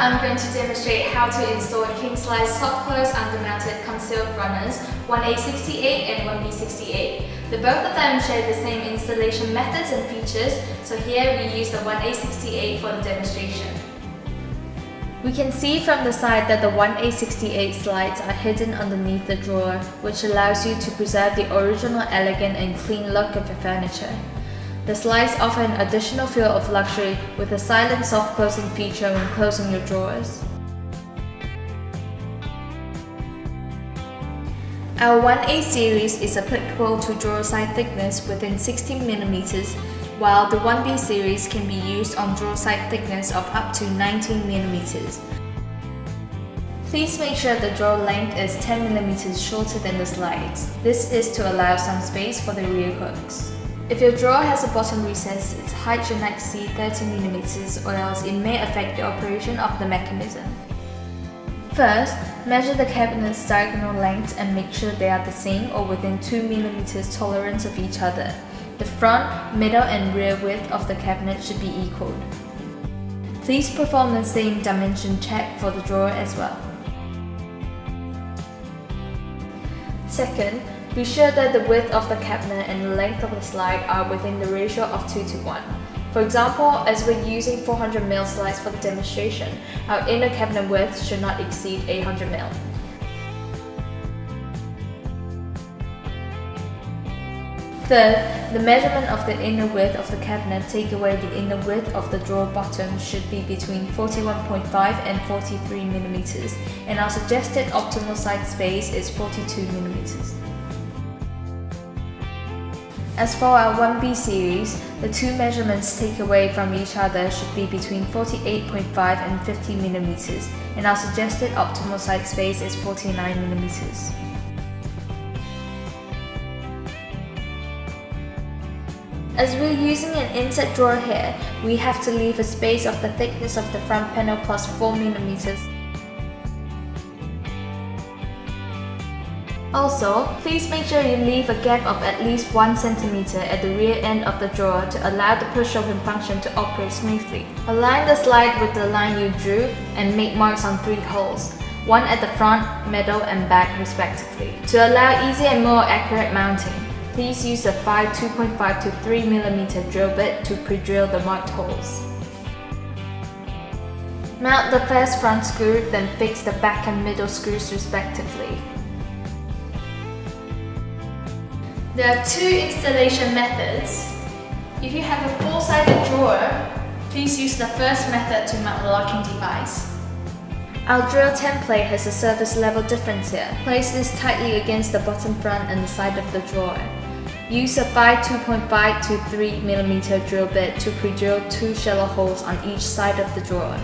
I'm going to demonstrate how to install King Slide soft close under-mounted concealed runners 1A68 and 1B68. Both of them share the same installation methods and features, so here we use the 1A68 for the demonstration. We can see from the side that the 1A68 slides are hidden underneath the drawer, which allows you to preserve the original elegant and clean look of your furniture. The slides offer an additional feel of luxury with a silent soft closing feature when closing your drawers. Our 1A series is applicable to drawer side thickness within 16mm, while the 1B series can be used on drawer side thickness of up to 19mm. Please make sure the drawer length is 10mm shorter than the slides. This is to allow some space for the rear hooks. If your drawer has a bottom recess, its height should not exceed 30mm, or else it may affect the operation of the mechanism. First, measure the cabinet's diagonal length and make sure they are the same or within 2mm tolerance of each other. The front, middle and rear width of the cabinet should be equal. Please perform the same dimension check for the drawer as well. Second, be sure that the width of the cabinet and the length of the slide are within the ratio of 2:1. For example, as we're using 400mm slides for the demonstration, our inner cabinet width should not exceed 800mm. Third, the measurement of the inner width of the cabinet take away the inner width of the drawer bottom should be between 41.5 and 43mm, and our suggested optimal side space is 42mm. As for our 1B series, the two measurements taken away from each other should be between 48.5 and 50mm, and our suggested optimal side space is 49mm. As we're using an inset drawer here, we have to leave a space of the thickness of the front panel plus 4mm. Also, please make sure you leave a gap of at least 1 cm at the rear end of the drawer to allow the push-open function to operate smoothly. Align the slide with the line you drew and make marks on 3 holes, one at the front, middle and back respectively. To allow easy and more accurate mounting, please use a 2.5 to 3mm drill bit to pre-drill the marked holes. Mount the first front screw, then fix the back and middle screws respectively. There are 2 installation methods. If you have a 4-sided drawer, please use the first method to mount the locking device. Our drill template has a surface level difference here. Place this tightly against the bottom front and the side of the drawer. Use a 2.5 to 3mm drill bit to pre-drill 2 shallow holes on each side of the drawer.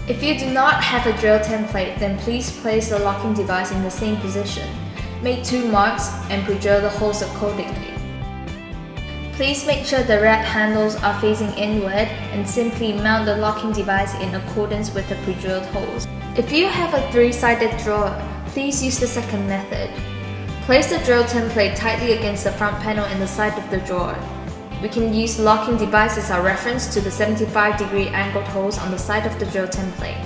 If you do not have a drill template, then please place the locking device in the same position. Make 2 marks and pre-drill the holes accordingly. Please make sure the rat handles are facing inward and simply mount the locking device in accordance with the pre-drilled holes. If you have a 3-sided drawer, please use the second method. Place the drill template tightly against the front panel and the side of the drawer. We can use the locking device as our reference to the 75-degree angled holes on the side of the drill template.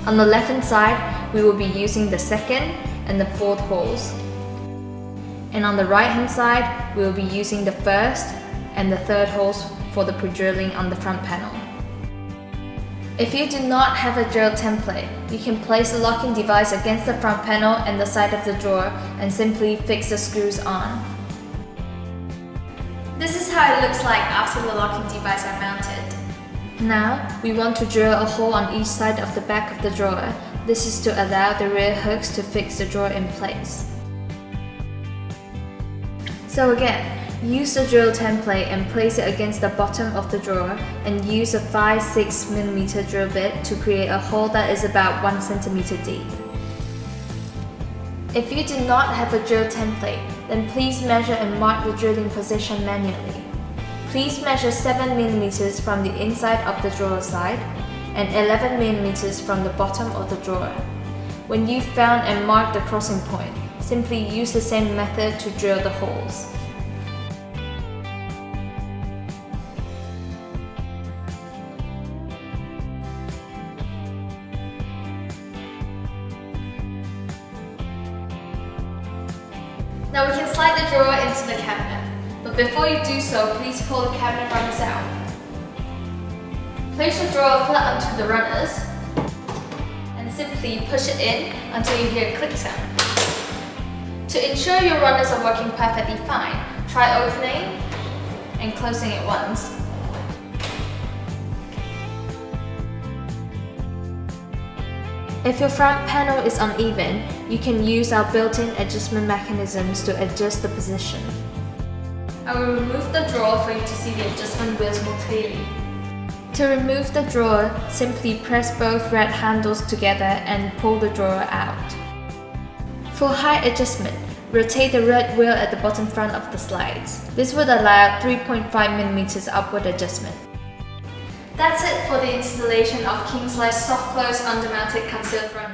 On the left-hand side, we will be using the 2nd and the 4th holes. And on the right-hand side, we will be using the 1st and the 3rd holes for the pre-drilling on the front panel. If you do not have a drill template, you can place the locking device against the front panel and the side of the drawer and simply fix the screws on. This is how it looks like after the locking device are mounted. Now, we want to drill a hole on each side of the back of the drawer. This is to allow the rear hooks to fix the drawer in place. So again, use the drill template and place it against the bottom of the drawer and use a 5-6mm drill bit to create a hole that is about 1 cm deep. If you do not have a drill template, then please measure and mark the drilling position manually. Please measure 7mm from the inside of the drawer side and 11mm from the bottom of the drawer. When you've found and marked the crossing point, simply use the same method to drill the holes. Now we can slide the drawer into the cabinet, but before you do so, please pull the cabinet runners out. Place your drawer flat onto the runners and simply push it in until you hear a click sound. To ensure your runners are working perfectly fine, try opening and closing it once. If your front panel is uneven, you can use our built-in adjustment mechanisms to adjust the position. I will remove the drawer for you to see the adjustment wheels more clearly. To remove the drawer, simply press both red handles together and pull the drawer out. For height adjustment, rotate the red wheel at the bottom front of the slides. This would allow 3.5mm upward adjustment. That's it for the installation of King Slide soft close undermounted concealed runner.